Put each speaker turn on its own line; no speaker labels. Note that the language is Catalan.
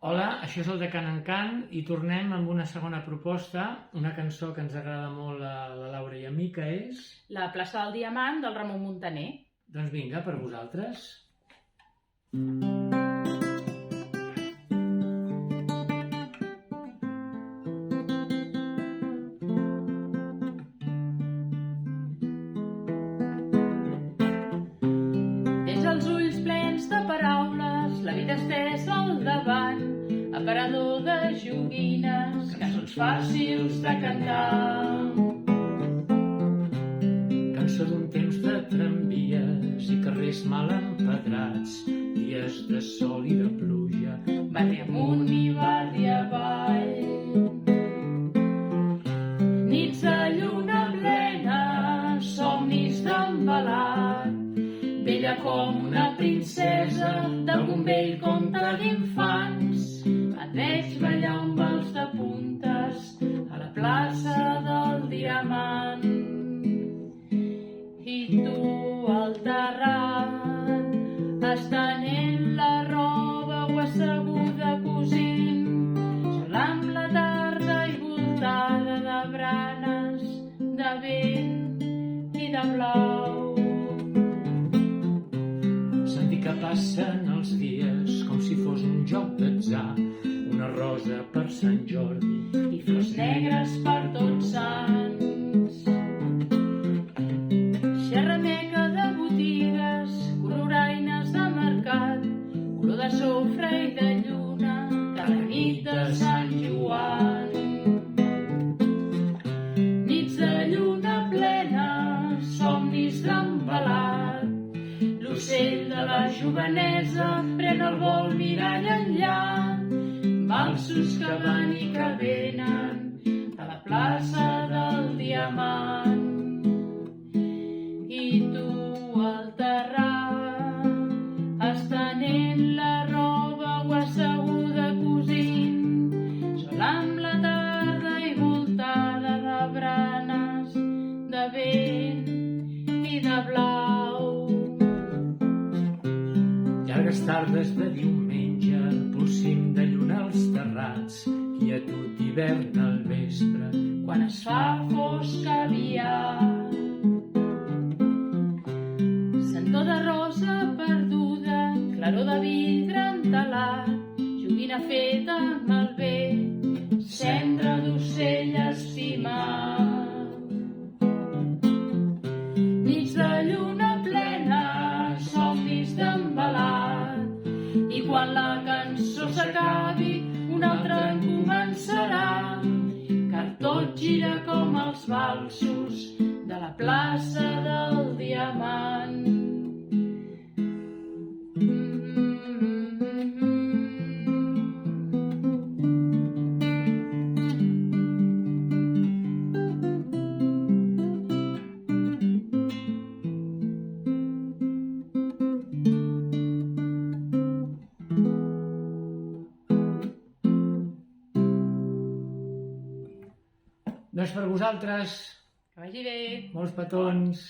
Hola, això és el de Can en Can i tornem amb una segona proposta, una cançó que ens agrada molt a la Laura i a mi, que és...
La plaça del Diamant del Ramon Muntaner.
Doncs vinga, per vosaltres.
Tens els ulls plens de paraules, la vida estesa al davant, aparador de joguines, cançons fàcils de cantar.
Cançó d'un temps de tramvies i carrers mal empedrats, dies de sol i de pluja,
Barri amunt i barri avall. Nits de lluna plena, somnis d'embalat, bella com una princesa d'algun vell conte d'infants. Et veig ballar un vals de puntes a la plaça del Diamant. I tu al terrat, estenent la roba o asseguda cosint, sol amb la tarda i voltada de branes, de vent i de blau.
sentir que passen els dies com si fos un joc d'atzar, una rosa per Sant Jordi
I flors negres per Tots Sants. Xerrameca de botigues, coloraines de mercat, color de sofre i de lluna de la nit de Sant Joan. Nits de lluna plena, somnis d'embalat, l'ocell de la jovenesa pren el vol mirall enllà, valsos que van i que venen de la plaça del Diamant. I tu al terrat, estenent la roba o asseguda cosint, sol amb la tarda i voltada de branes, de vent i de blau.
Llargues tardes de diumenge, polsim de lluna als terrats, quietud d'hivern al vespre,
Quan es fa fosc aviat. Sentor de rosa perduda, claror de vidre entelat, joguina feta amb el bé, cendra d'ocell estimat. Nits de lluna plena, somnis d'embalat, i quan la cançó s'acabi, una altra en començarà, car tot gira com els valsos de la plaça del Diamant.
Doncs per vosaltres,
Que vagi bé.
molts petons.